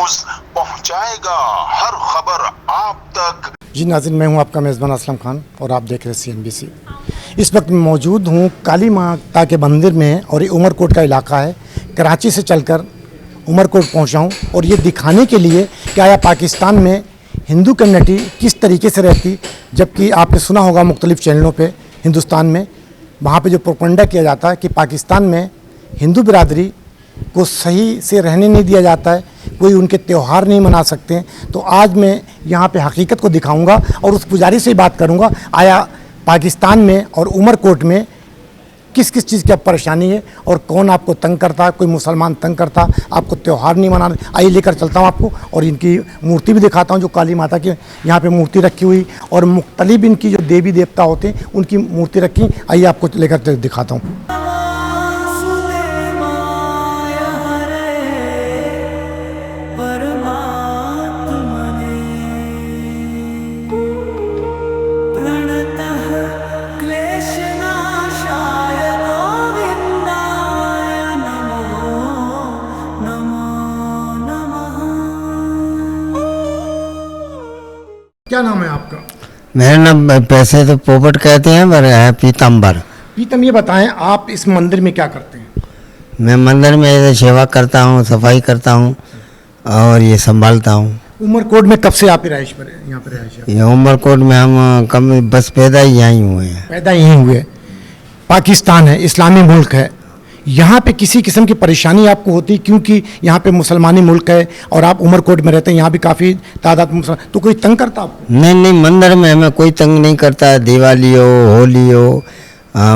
News पहुंचाएगा हर खबर आप तक। जी नाज़रीन, मैं हूं आपका मेज़बान असलम खान और आप देख रहे हैं CNBC। इस वक्त मैं मौजूद हूं काली माता के मंदिर में और ये उमरकोट का इलाका है। कराची से चलकर उमरकोट पहुंचा हूं और ये दिखाने के लिए कि आया पाकिस्तान में हिंदू कम्युनिटी किस तरीके से रहती, जबकि आपने सुना होगा मुख्तलिफ़ चैनलों पे हिंदुस्तान में वहाँ पे जो प्रोपेगेंडा किया जाता है कि पाकिस्तान में हिंदू बिरादरी को सही से रहने नहीं दिया जाता है, कोई उनके त्यौहार नहीं मना सकते हैं। तो आज मैं यहाँ पे हकीकत को दिखाऊंगा और उस पुजारी से बात करूँगा आया पाकिस्तान में और उमरकोट में किस किस चीज़ की परेशानी है और कौन आपको तंग करता है, कोई मुसलमान तंग करता, आपको त्यौहार नहीं मनाना। आइए लेकर चलता हूँ आपको और इनकी मूर्ति भी दिखाता हूँ जो काली माता की यहाँ पे मूर्ति रखी हुई और मुख्तलिफ इनकी जो देवी देवता होते हैं उनकी मूर्ति रखी। आइए आपको लेकर दिखाता हूँ। क्या नाम है आपका? मेरा नाम पैसे तो पोपट कहते हैं पर है पीतम्बर। पीतम, ये बताएं आप इस मंदिर में क्या करते हैं? मैं मंदिर में ऐसे सेवा करता हूँ, सफाई करता हूँ और ये संभालता हूँ। उमरकोट में कब से आप रिहाइश पर हैं? यहाँ पर रिहाइश है? ये उमरकोट में हम कम बस पैदा ही यहीं हुए हैं। पैदा यहीं हुए। पाकिस्तान है, इस्लामी मुल्क है, यहाँ पे किसी किस्म की परेशानी आपको होती क्योंकि यहाँ पे मुसलमानी मुल्क है और आप उमरकोट में रहते हैं, यहाँ भी काफ़ी तादाद में मुसलमान, तो कोई तंग करता आपको? नहीं, मंदिर में हमें कोई तंग नहीं करता है। दिवाली हो, होली हो,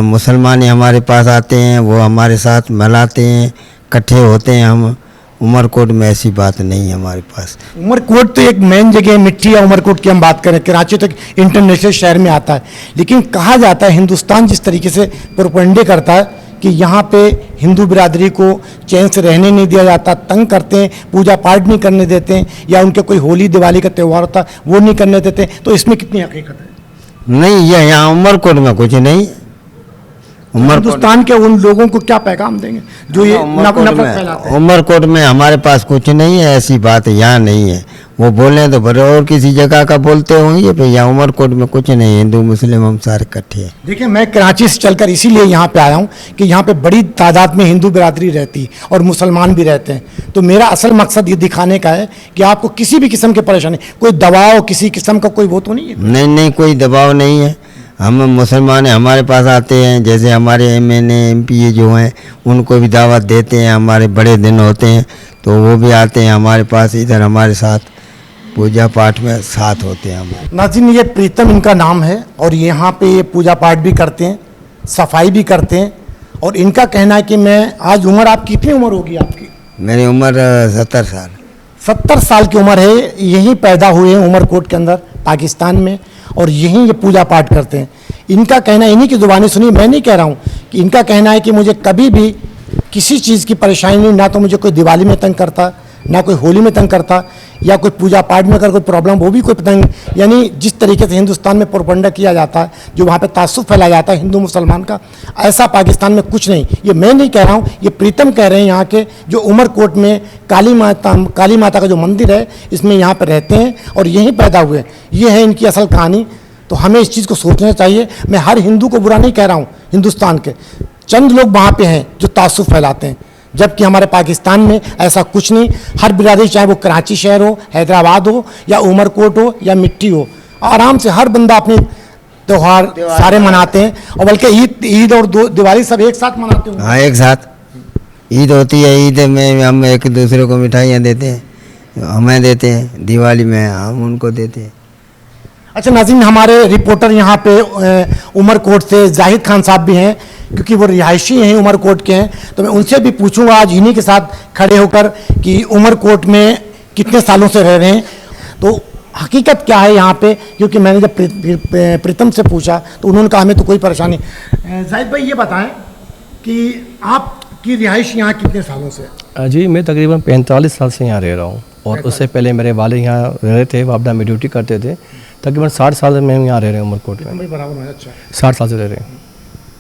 मुसलमान हमारे पास आते हैं, वो हमारे साथ मिलाते हैं, इकट्ठे होते हैं। हम उमरकोट में ऐसी बात नहीं है हमारे पास। उमरकोट तो एक मेन जगह है, मिट्टी या उमरकोट की हम बात करें, कराची तक इंटरनेशनल शहर में आता है, लेकिन कहा जाता है हिंदुस्तान जिस तरीके से प्रोपेगेंडा करता है कि यहाँ पे हिंदू बिरादरी को चैन से रहने नहीं दिया जाता, तंग करते हैं, पूजा पाठ नहीं करने देते हैं, या उनके कोई होली दिवाली का त्यौहार होता है वो नहीं करने देते, तो इसमें कितनी हकीकत है? नहीं, ये यहाँ उमरकोट में कुछ नहीं। हिंदुस्तान के उन लोगों को क्या पैगाम देंगे जो ये नफरत फैलाते हैं? उमरकोट में हमारे पास कुछ नहीं है, ऐसी बात यहाँ नहीं है। वो बोले तो बड़े और किसी जगह का बोलते होंगे, भैया उमरकोट में कुछ नहीं है, हिंदू मुस्लिम हम सारे इकट्ठे हैं। देखिए, मैं कराची से चलकर इसीलिए यहाँ पे आया हूँ कि यहाँ पे बड़ी तादाद में हिंदू बिरादरी रहती है और मुसलमान भी रहते हैं। तो मेरा असल मकसद ये दिखाने का है कि आपको किसी भी किस्म की परेशानी, कोई दबाव किसी किस्म का कोई वो तो नहीं है? नहीं, कोई दबाव नहीं है। हम मुसलमान हैं, हमारे पास आते हैं, जैसे हमारे MNA MP जो हैं उनको भी दावत देते हैं। हमारे बड़े दिन होते हैं तो वो भी आते हैं हमारे पास, इधर हमारे साथ पूजा पाठ में साथ होते हैं हमारे। नाज़रीन, ये प्रीतम इनका नाम है और यहाँ पे ये पूजा पाठ भी करते हैं, सफाई भी करते हैं और इनका कहना है कि मैं आज उम्र, आप कितनी उम्र होगी आपकी? मेरी उम्र 70 साल। 70 साल की उम्र है। यहीं पैदा हुए हैं उमरकोट के अंदर पाकिस्तान में और यहीं ये पूजा पाठ करते हैं। इनका कहना, इन्हीं की ज़ुबानी सुनी, मैं नहीं कह रहा हूँ, कि इनका कहना है कि मुझे कभी भी किसी चीज़ की परेशानी नहीं, ना तो मुझे कोई दिवाली में तंग करता, ना कोई होली में तंग करता, या कोई पूजा पाठ में अगर कोई प्रॉब्लम वो भी कोई तंग। यानी जिस तरीके से हिंदुस्तान में प्रोपेगेंडा किया जाता है, जो वहाँ पे तासुब फैलाया जाता है हिंदू मुसलमान का, ऐसा पाकिस्तान में कुछ नहीं। ये मैं नहीं कह रहा हूँ, ये प्रीतम कह रहे हैं, यहाँ के जो उमरकोट में काली माता का जो मंदिर है इसमें यहाँ पर रहते हैं और यहीं पैदा हुए। ये है इनकी असल कहानी। तो हमें इस चीज़ को सोचना चाहिए। मैं हर हिंदू को बुरा नहीं कह रहा हूँ, हिंदुस्तान के चंद लोग वहाँ पे हैं जो तासुब फैलाते हैं, जबकि हमारे पाकिस्तान में ऐसा कुछ नहीं। हर बिरादरी, चाहे वो कराची शहर हो, हैदराबाद हो, या उमरकोट हो, या मिट्टी हो, आराम से हर बंदा अपने त्यौहार सारे मनाते हैं और बल्कि ईद और दिवाली सब एक साथ मनाते हैं। हाँ, एक साथ ईद होती है। ईद में हम एक दूसरे को मिठाइयाँ देते हैं, हमें देते हैं, दिवाली में हम उनको देते हैं। अच्छा नाज़रीन, हमारे रिपोर्टर यहाँ पे उमरकोट से जाहिद खान साहब भी हैं, क्योंकि वो रिहायशी हैं, उमरकोट के हैं, तो मैं उनसे भी पूछूंगा आज इन्हीं के साथ खड़े होकर कि उमरकोट में कितने सालों से रह रहे हैं, तो हकीकत क्या है यहाँ पे। क्योंकि मैंने जब प्रीतम से पूछा तो उन्होंने कहा हमें तो कोई परेशानी। जाहिद भाई, ये बताएं कि आपकी रिहाइश यहाँ कितने सालों से? जी, मैं तकरीबन 45 साल से यहाँ रह रहा हूँ और उससे पहले मेरे वाले यहाँ रह रहे थे, वापडा में ड्यूटी करते थे। तकरीबन 60 साल में यहाँ रह रहे हैं उमरकोट में। बराबर है। अच्छा, 60 साल से रह रहे हैं।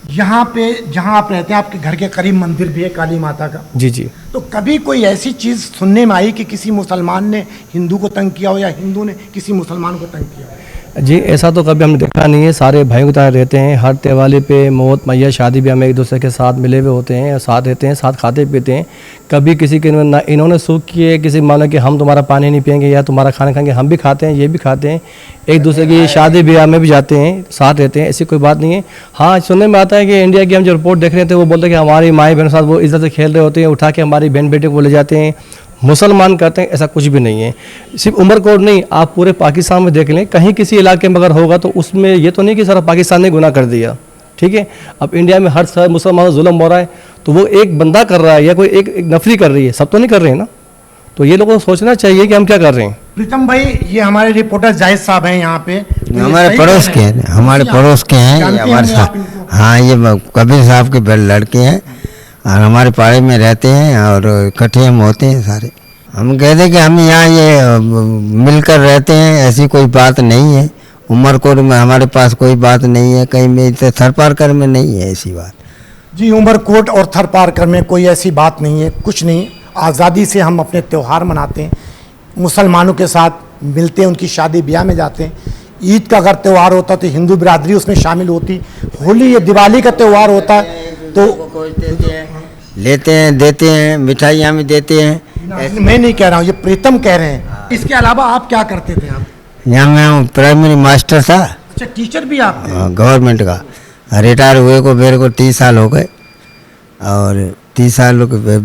यहाँ पे जहाँ आप रहते हैं आपके घर के करीब मंदिर भी है काली माता का, जी जी। तो कभी कोई ऐसी चीज़ सुनने में आई कि किसी मुसलमान ने हिंदू को तंग किया हो या हिंदू ने किसी मुसलमान को तंग किया हो? जी ऐसा तो कभी हमने देखा नहीं है, सारे भाइयों की तरह रहते हैं। हर त्योहार पे मौत मैया शादी भी हम एक दूसरे के साथ मिले हुए होते हैं, साथ रहते हैं, साथ खाते पीते हैं। कभी किसी के ना इन्होंने सूख किए किसी मानो कि हम तुम्हारा पानी नहीं पियेंगे या तुम्हारा खाना खाएंगे, हम भी खाते हैं ये भी खाते हैं, एक दूसरे की शादी ब्याह में भी जाते हैं, साथ रहते हैं, ऐसी कोई बात नहीं है। हाँ सुनने में आता है कि इंडिया की हम जो रिपोर्ट देख रहे थे वो बोलते हैं कि हमारी माएँ बहनों के साथ वो इज्जत से खेल रहे होते हैं, उठा के हमारी बहन बेटे को ले जाते हैं, मुसलमान करते हैं, ऐसा कुछ भी नहीं है। सिर्फ उमरकोट नहीं, आप पूरे पाकिस्तान में देख लें, कहीं किसी इलाके में अगर होगा तो उसमें ये तो नहीं कि सारा पाकिस्तान ने गुनाह कर दिया, ठीक है। अब इंडिया में हर मुसलमान जुल्म हो रहा है तो वो एक बंदा कर रहा है या कोई एक नफरी कर रही है, सब तो नहीं कर रहे हैं ना। तो ये लोगों को सोचना चाहिए कि हम क्या कर रहे हैं। प्रीतम भाई, ये हमारे रिपोर्टर जाहिद साहब हैं यहाँ पे, तो ये हमारे सही पड़ोस कह के रहे हैं, हमारे पड़ोस के हैं, ये जानते हमारे होंगे आप साथ। इनको? हाँ, ये कबीर साहब के लड़के हैं और हमारे पाड़े में रहते हैं और इकट्ठे हम होते हैं सारे। हम कहते हैं कि हम यहाँ ये मिलकर रहते हैं, ऐसी कोई बात नहीं है। उमरकोट में हमारे पास कोई बात नहीं है, कहीं में थरपारकर में नहीं है ऐसी बात। जी, उमरकोट और थरपारकर में कोई ऐसी बात नहीं है, कुछ नहीं। आज़ादी से हम अपने त्यौहार मनाते हैं, मुसलमानों के साथ मिलते हैं, उनकी शादी ब्याह में जाते हैं। ईद का अगर त्यौहार होता तो हिंदू बिरादरी उसमें शामिल होती। होली या दिवाली का त्यौहार होता है तो लेते हैं, देते हैं, मिठाइयाँ भी देते हैं। मैं नहीं कह रहा हूँ, ये प्रीतम कह रहे हैं। इसके अलावा आप क्या करते थे आप? यहाँ मैं प्राइमरी मास्टर था। अच्छा, टीचर भी आप थे? गवर्नमेंट का। रिटायर हुए को मेरे को 30 साल हो गए और 30 साल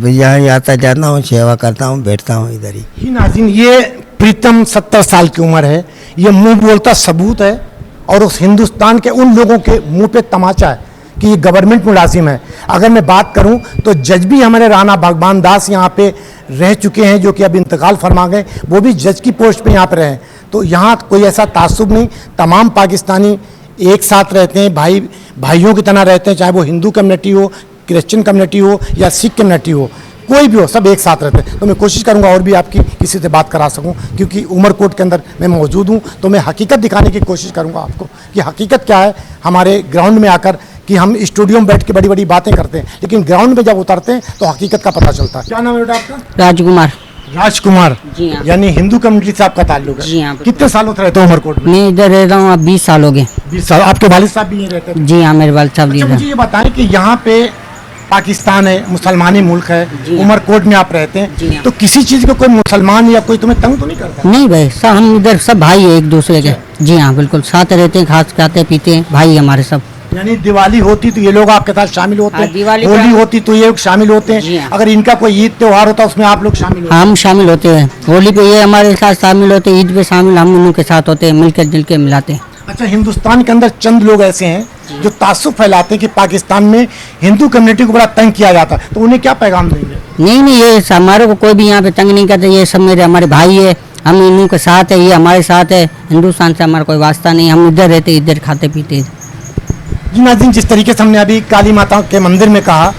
यहाँ आता जाता हूँ, सेवा करता हूँ, बैठता हूँ इधर ही। जी नाज़रीन, ये प्रीतम 70 साल की उम्र है, ये मुंह बोलता सबूत है और उस हिंदुस्तान के उन लोगों के मुंह पे तमाचा है कि ये गवर्नमेंट मुलाजिम है। अगर मैं बात करूं तो जज भी हमारे राणा भगवान दास यहाँ पे रह चुके हैं, जो कि अब इंतकाल फरमा गए, वो भी जज की पोस्ट पे यहाँ पे रहे। तो यहाँ कोई ऐसा तासुब नहीं, तमाम पाकिस्तानी एक साथ रहते हैं, भाइयों की तरह रहते हैं, चाहे वो हिंदू कम्युनिटी हो, क्रिश्चियन कम्युनिटी हो या सिख कम्युनिटी हो, कोई भी हो, सब एक साथ रहते हैं। तो मैं कोशिश करूंगा और भी आपकी किसी से बात करा सकूं, क्योंकि उमरकोट के अंदर मैं मौजूद हूं, तो मैं हकीकत दिखाने की कोशिश करूंगा आपको कि हकीकत क्या है हमारे ग्राउंड में आकर। कि हम स्टूडियो में बैठ के बड़ी बड़ी बातें करते हैं, लेकिन ग्राउंड में जब उतरते हैं तो हकीकत का पता चलता है। क्या नाम है बेटा आपका? राजकुमार। राजकुमार जी हाँ। यानी हिंदू कम्युनिटी से आपका ताल्लुक है? जी हाँ। कितने सालों से रहते हो उमरकोट में? मैं इधर रहता हूँ, अब 20 साल हो गए। 20 साल। आपके वालिद साहब भी यहीं रहते हैं? जी हाँ, मेरे वालिद साहब अच्छा, मुझे ये बताएं कि यहाँ पे पाकिस्तान है, मुसलमानी मुल्क है, उमरकोट में आप रहते हैं, तो किसी चीज़ को कोई मुसलमान या कोई तुम्हें तंग तो नहीं करता? नहीं भाई, सब हम इधर सब भाई है एक दूसरे के। जी हाँ, बिल्कुल साथ रहते हैं, खाते पीते हैं, भाई हमारे सब। यानी दिवाली होती तो ये लोग आपके साथ शामिल होते हाँ, हैं, दिवाली होली का- होती तो ये लोग शामिल होते जी हैं, हाँ। अगर इनका कोई ईद त्योहार होता उसमें आप लोग शामिल होते हम शामिल होते हैं, होली पे ये हमारे साथ शामिल होते हैं, ईद पे शामिल हम उन्हों के साथ होते हैं, मिलकर जुल के मिलाते हैं। हैं। अच्छा, हिंदुस्तान के अंदर चंद लोग ऐसे हैं जो तासुब फैलाते हैं कि पाकिस्तान में हिंदू कम्युनिटी को बड़ा तंग किया जाता है, तो उन्हें क्या पैगाम देंगे? नहीं, ये हमारे को कोई भी यहाँ पे तंग नहीं करते, ये सब मेरे हमारे भाई है, हम इन्हों के साथ है, ये हमारे साथ है। हिंदुस्तान से हमारा कोई वास्ता नहीं, हम इधर रहते, इधर खाते पीते हैं। जी नाज़रीन, जिस तरीके से हमने अभी काली माता के मंदिर में कहा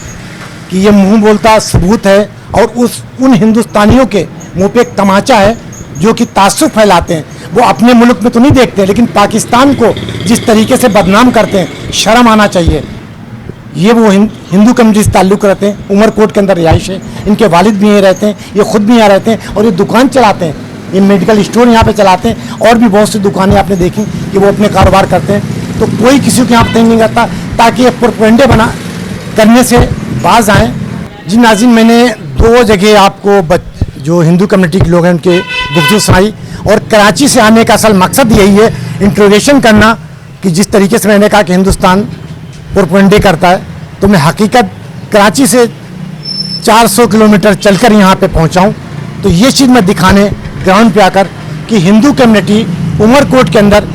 कि ये मुंह बोलता सबूत है और उन हिंदुस्तानियों के मुंह पे एक तमाचा है जो कि तासुब फैलाते हैं। वो अपने मुल्क में तो नहीं देखते, लेकिन पाकिस्तान को जिस तरीके से बदनाम करते हैं, शर्म आना चाहिए। ये वो हिंदू कम्युनिटी से ताल्लुक़ रखते हैं, उमरकोट के अंदर रिहाइश है, इनके वालिद भी यहीं रहते हैं, ये खुद भी यहाँ रहते हैं और ये दुकान चलाते हैं, ये मेडिकल स्टोर यहाँ पे चलाते हैं और भी बहुत सी दुकानें आपने देखी कि वो अपने कारोबार करते हैं। तो कोई किसी को यहाँ तंग नहीं करता, ताकि ये प्रोपेगेंडा बना करने से बाज आएँ। जी नाज़रीन, मैंने 2 जगह आपको जो हिंदू कम्युनिटी के लोग हैं उनके गुफ्तगू सुनाई, और कराची से आने का असल मकसद यही है, इंट्रोगेशन करना कि जिस तरीके से मैंने कहा कि हिंदुस्तान प्रोपेगेंडा करता है, तो मैं हकीकत कराची से 400 किलोमीटर चलकर यहाँ पे पहुँचा हूँ। तो ये चीज़ मैं दिखाने ग्राउंड पे आकर कि हिंदू कम्युनिटी उमरकोट के अंदर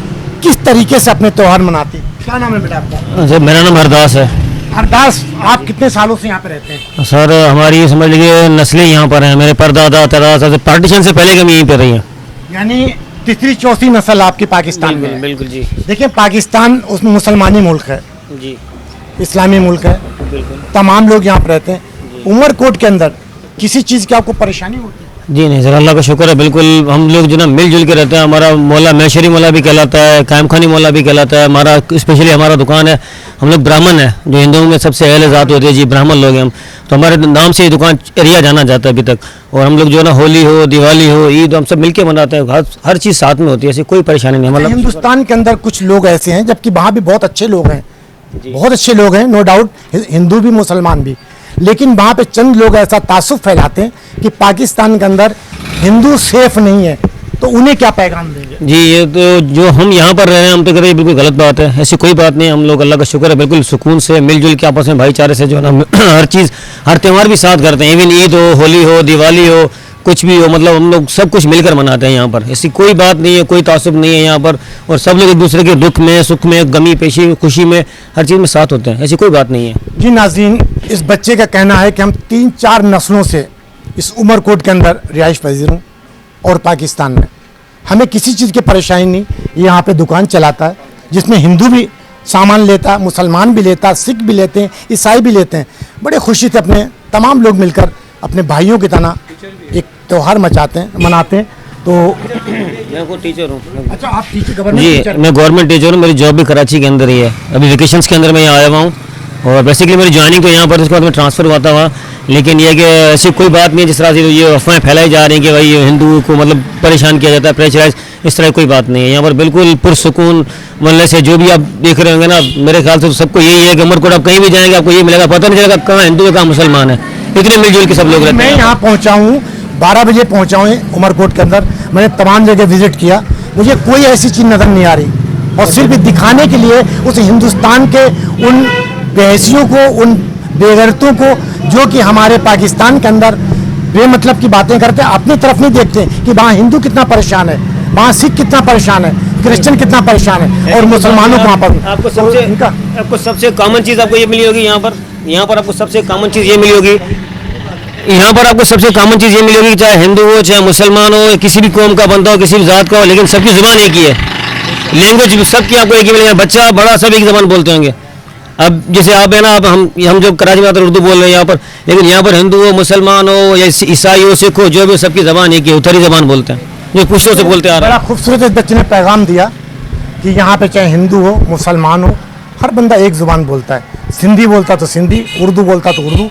किस तरीके से अपने त्यौहार मनाती है। क्या नाम है बेटा आपका? सर मेरा नाम हरदास है। हरदास, आप कितने सालों से यहाँ पे रहते हैं? सर हमारी समझ लीजिए नस्लें यहाँ पर हैं, मेरे परदादा दादा पार्टीशन से पहले के हम यहीं पर रही हैं। यानी तीसरी चौथी नस्ल आपकी पाकिस्तान में है। बिल्कुल जी। देखिए, पाकिस्तान उसमें मुसलमानी मुल्क है, जी इस्लामी मुल्क है, बिल्कुल। तमाम लोग यहाँ पर रहते हैं। उमरकोट के अंदर किसी चीज़ की आपको परेशानी होती है? जी नहीं सर, अल्लाह का शुक्र है, बिल्कुल हम लोग जो ना मिलजुल के रहते हैं। हमारा मौला मैशरी मौला भी कहलाता है, कायम खानी मौला भी कहलाता है। हमारा स्पेशली हमारा दुकान है, हम लोग ब्राह्मण है, जो हिंदुओं में सबसे अहले ज़ात होती है जी, ब्राह्मण लोग हैं हम, तो हमारे नाम से ये दुकान एरिया जाना जाता है अभी तक। और हम लोग जो ना होली हो, दिवाली हो, ईद, हम सब मिलके मनाते हैं, हर चीज़ साथ में होती है, ऐसी कोई परेशानी नहीं। मतलब हिंदुस्तान के अंदर कुछ लोग ऐसे हैं, जबकि वहाँ भी बहुत अच्छे लोग हैं, बहुत अच्छे लोग हैं, नो डाउट, हिंदू भी मुसलमान भी, लेकिन वहाँ पे चंद लोग ऐसा तासुब फैलाते हैं कि पाकिस्तान के अंदर हिंदू सेफ नहीं है, तो उन्हें क्या पैगाम देंगे? जी ये तो जो हम यहाँ पर रह रहे हैं, हम तो कहते हैं बिल्कुल गलत बात है, ऐसी कोई बात नहीं। हम लोग अल्लाह का शुक्र है बिल्कुल सुकून से मिलजुल के आपस में भाईचारे से जो है ना हर चीज़, हर त्यौहार भी साथ करते हैं। इवन ईद हो, होली हो, दिवाली हो, कुछ भी हो, मतलब हम लोग सब कुछ मिलकर मनाते हैं यहाँ पर। ऐसी कोई बात नहीं है, कोई तासुब नहीं है यहाँ पर, और सब लोग एक दूसरे के दुख में, सुख में, गमी पेशी, खुशी में, हर चीज़ में साथ होते हैं, ऐसी कोई बात नहीं है। जी नाज़रीन, इस बच्चे का कहना है कि हम 3-4 नस्लों से इस उमरकोट के अंदर रिहाइश पजीर हूँ और पाकिस्तान में हमें किसी चीज़ की परेशानी नहीं। ये यहाँ पे दुकान चलाता है जिसमें हिंदू भी सामान लेता है, मुसलमान भी लेता है, सिख भी लेते हैं, ईसाई भी लेते हैं। बड़े खुशी से अपने तमाम लोग मिलकर अपने भाइयों की तरह एक त्यौहार मनाते हैं। तो मैं टीचर हूँ। अच्छा, आप टीचर, गवर्नमेंट जी टीचर? मैं गवर्नमेंट टीचर हूँ, मेरी जॉब भी कराची के अंदर ही है। अभी वेकेशंस के अंदर मैं यहाँ आया हुआ हूँ, और बेसिकली मेरी ज्वाइनिंग तो यहाँ पर, उसके बाद मैं ट्रांसफ़र हुआ था। लेकिन ये कि ऐसी कोई बात नहीं है जिस तरह से ये अफवाहें फैलाई जा रही हैं कि भाई हिंदू को मतलब परेशान किया जाता है, प्रेशराइज, इस तरह कोई बात नहीं है। यहाँ पर बिल्कुल पुरसुकून मिलने से जो भी आप देख रहे होंगे ना, मेरे ख्याल से तो सबको यही है कि उमरकोट आप कहीं भी जाएंगे आपको ये मिलेगा, पता नहीं चलेगा कहाँ हिंदू है कहाँ मुसलमान है, इतने मिलजुल के सब लोग रहते मैं हैं। यहाँ पहुँचा हूँ 12 बजे पहुँचा हूँ उमरकोट के अंदर। मैंने तमाम जगह विजिट किया, मुझे कोई ऐसी चीज़ नज़र नहीं आ रही, और सिर्फ दिखाने के लिए उस हिंदुस्तान के उन बेहसियों को, उन बेगैरतों को जो कि हमारे पाकिस्तान के अंदर बेमतलब की बातें करते हैं, अपनी तरफ नहीं देखते कि वहाँ हिंदू कितना परेशान है, वहाँ सिख कितना परेशान है, क्रिश्चियन कितना परेशान है, और मुसलमानों को वहाँ पर आपको सबसे कॉमन चीज़ आपको ये मिली होगी यहाँ पर आपको सबसे कॉमन चीज़ ये मिली होगी, यहाँ पर आपको सबसे कॉमन चीज़ ये मिली होगी, चाहे हिंदू हो, चाहे मुसलमान हो, किसी भी कौम का बंदा हो, किसी भी ज़ात का हो, लेकिन सबकी ज़ुबान एक ही है, लैंग्वेज भी सबकी आपको एक ही मिलेगा, बच्चा बड़ा सब एक ज़बान बोलते होंगे। अब जैसे आप है ना, अब हम जो कराची में आते हैं उर्दू बोल रहे हैं यहाँ पर, लेकिन यहाँ पर हिंदू हो, मुसलमान हो, या ईसाई हो, सिख हो, जो भी, सबकी ज़बान एक ही, उत्तरी ज़बान बोलते हैं, जो पुश्तों से बोलते आ रहे हैं। बड़ा खूबसूरत इस बच्चे ने पैगाम दिया कि यहाँ पे चाहे हिंदू हो, मुसलमान हो, हर बंदा एक ज़ुबान बोलता है। सिंधी बोलता तो सिंधी, उर्दू बोलता तो उर्दू,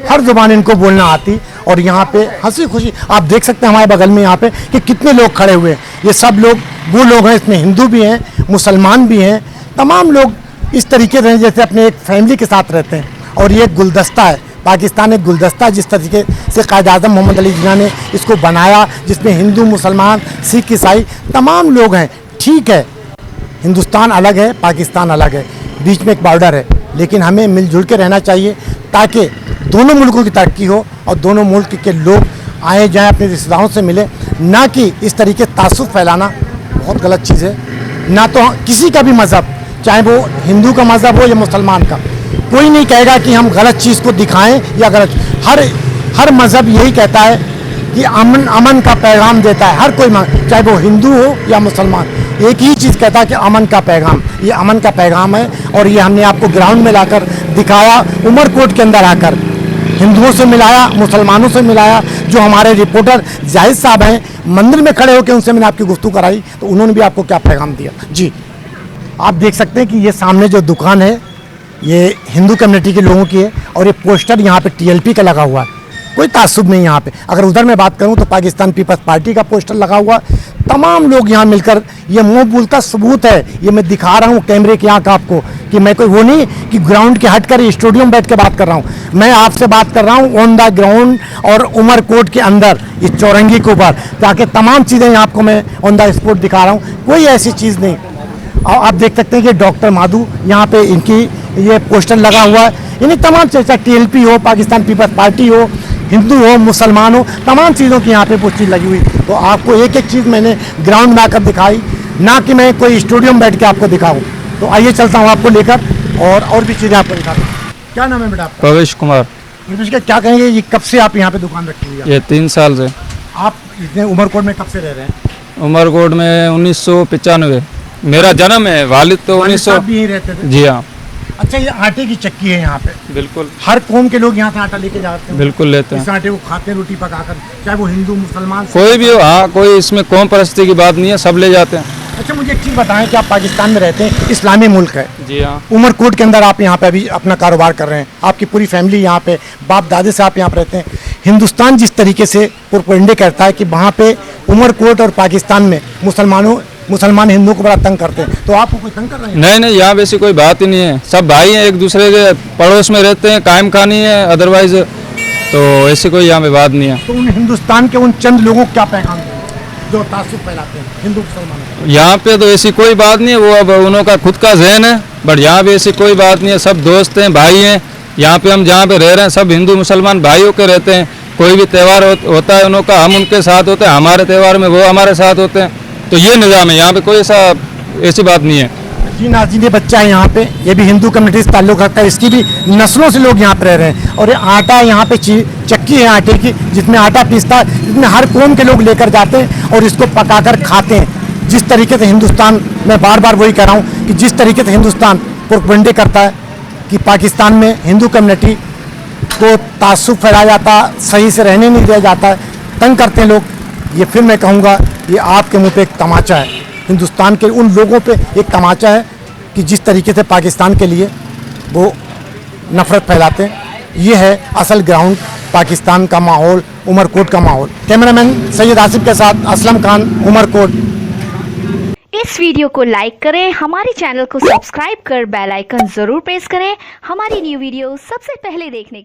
हर ज़ुबान इनको बोलना आती। और यहाँ पे हंसी खुशी आप देख सकते हैं हमारे बगल में यहाँ पे कि कितने लोग खड़े हुए हैं। ये सब लोग वो लोग हैं, इसमें हिंदू भी हैं, मुसलमान भी हैं, तमाम लोग इस तरीके से जैसे अपने एक फैमिली के साथ रहते हैं। और ये एक गुलदस्ता है, पाकिस्तान एक गुलदस्ता जिस तरीके से कायद आज़म मोहम्मद अली जिन्ना ने इसको बनाया, जिसमें हिंदू, मुसलमान, सिख, ईसाई तमाम लोग हैं। ठीक है, हिंदुस्तान अलग है, पाकिस्तान अलग है, बीच में एक बॉर्डर है, लेकिन हमें मिलजुल के रहना चाहिए ताकि दोनों मुल्कों की तरक्की हो और दोनों मुल्क के लोग आए जाएं, अपने रिश्तेदारों से मिले, ना कि इस तरीके तासुब फैलाना बहुत गलत चीज़ है। ना तो किसी का भी मज़हब, चाहे वो हिंदू का मज़हब हो या मुसलमान का, कोई नहीं कहेगा कि हम गलत चीज़ को दिखाएं या गलत। हर मज़हब यही कहता है कि अमन का पैगाम देता है। हर कोई, चाहे वो हिंदू हो या मुसलमान, एक ही चीज़ कहता है कि अमन का पैगाम, ये अमन का पैगाम है। और ये हमने आपको ग्राउंड में लाकर दिखाया, उमरकोट के अंदर आकर हिंदुओं से मिलाया, मुसलमानों से मिलाया। जो हमारे रिपोर्टर जाहिद साहब हैं, मंदिर में खड़े होकर उनसे मैंने आपकी गुफ्तगू कराई, तो उन्होंने भी आपको क्या पैगाम दिया। जी आप देख सकते हैं कि ये सामने जो दुकान है ये हिंदू कम्युनिटी के लोगों की है, और ये पोस्टर यहाँ पे TLP का लगा हुआ है, कोई तासुब नहीं यहाँ पे। अगर उधर मैं बात करूँ तो पाकिस्तान पीपल्स पार्टी का पोस्टर लगा हुआ है। तमाम लोग यहाँ मिलकर, ये मुंह बोलता सबूत है, ये मैं दिखा रहा हूँ कैमरे के आँख आपको, कि मैं कोई वो नहीं कि ग्राउंड के हट कर स्टूडियो में बैठ के बात कर रहा हूँ। मैं आपसे बात कर रहा हूँ ऑन द ग्राउंड और उमरकोट के अंदर, इस चौरंगी के ऊपर, ताकि तमाम चीज़ें आपको मैं ऑन द स्पॉट दिखा रहा हूँ। कोई ऐसी चीज़ नहीं। आप देख सकते हैं कि डॉक्टर माधु यहाँ पे इनकी ये पोस्टर लगा हुआ है। यानी तमाम चीज़, चाहे TLP हो, पाकिस्तान पीपल्स पार्टी हो, हिंदू हो, मुसलमान हो, तमाम चीज़ों की यहाँ पे वो चीज़ लगी हुई। तो आपको एक एक चीज़ मैंने ग्राउंड में आकर दिखाई, ना कि मैं कोई स्टूडियो में बैठ के आपको दिखाऊँ। तो आइए चलता हूँ आपको लेकर और भी चीज़ें आपको दिखाता हूँ। क्या नाम है बेटा आपका? प्रवेश कुमार। प्रवेश का क्या कहेंगे, ये कब से आप यहाँ पे दुकान रखी हुई है? ये 3 साल से। आप इतने उमरकोट में कब से रह रहे हैं? उमरकोट में 1995 मेरा जन्म है। वालिद तो 1900 भी यहीं रहते थे? जी हाँ। अच्छा, ये आटे की चक्की है यहाँ पे, बिल्कुल हर कौम के लोग यहाँ से आटा लेके जाते हैं, बिल्कुल लेते हैं। इस आटे को खाते हैं रोटी पकाकर, चाहे वो हिंदू मुसलमान कोई भी हो, हाँ, कोई इसमें कौम परस्ती की बात नहीं है, सब ले जाते हैं। अच्छा, मुझे एक चीज़ बताएं कि आप पाकिस्तान में रहते हैं, इस्लामी मुल्क है, जी हाँ। उमरकोट के अंदर आप यहाँ पे अभी अपना कारोबार कर रहे हैं, आपकी पूरी फैमिली यहाँ पे, बाप दादे से आप यहाँ पे रहते हैं। हिंदुस्तान जिस तरीके से प्रोपेगेंडा करता है कि वहाँ पे उमरकोट और पाकिस्तान में मुसलमान हिंदुओं को बड़ा तंग करते हैं, तो आपको कोई तंग कर रहे हैं? नहीं नहीं, यहाँ वैसी कोई बात ही नहीं है, सब भाई हैं, एक दूसरे के पड़ोस में रहते हैं, कायम खानी है, अदरवाइज तो ऐसी कोई यहाँ पे बात नहीं है। तो उन हिंदुस्तान के उन चंद लोगों को क्या पैगाम दें जो तासुब फैलाते हैं हिंदू मुसलमानों को? यहाँ पे तो ऐसी कोई बात नहीं है, वो अब उनका खुद का जहन है, बट यहाँ पे ऐसी कोई बात नहीं है, सब दोस्त हैं, भाई हैं। यहाँ पे हम जहाँ पे रह रहे हैं सब हिंदू मुसलमान भाइयों के रहते हैं। कोई भी त्यौहार होता है उनका, हम उनके साथ होते हैं, हमारे त्यौहार में वो हमारे साथ होते हैं, तो ये निज़ाम है, यहाँ पे कोई ऐसी बात नहीं है। जी नाज़रीन, ये बच्चा है यहाँ पे, ये भी हिंदू कम्युनिटी से ताल्लुक़ रखता है, इसकी भी नस्लों से लोग यहाँ पे रह रहे हैं। और ये आटा यहाँ पे चक्की है आटे की, जिसमें आटा पीसता है, जिसमें हर कौम के लोग लेकर जाते हैं और इसको पकाकर खाते हैं। जिस तरीके से हिंदुस्तान, मैं बार बार वही कह रहा हूँ कि जिस तरीके से हिंदुस्तान प्रोपेगेंडा करता है कि पाकिस्तान में हिंदू कम्युनिटी को तासुब फैलाया जाता, सही से रहने नहीं दिया जाता है, तंग करते हैं लोग, ये फिर मैं कहूँगा ये आपके मुँह पे एक तमाचा है, हिंदुस्तान के उन लोगों पे एक तमाचा है कि जिस तरीके से पाकिस्तान के लिए वो नफरत फैलाते हैं। ये है असल ग्राउंड, पाकिस्तान का माहौल, उमरकोट का माहौल। कैमरामैन सैयद आसिफ के साथ असलम खान, उमरकोट। इस वीडियो को लाइक करें, हमारे चैनल को सब्सक्राइब कर बेल आइकन जरूर प्रेस करें हमारी न्यू वीडियो सबसे पहले देखने के लिए।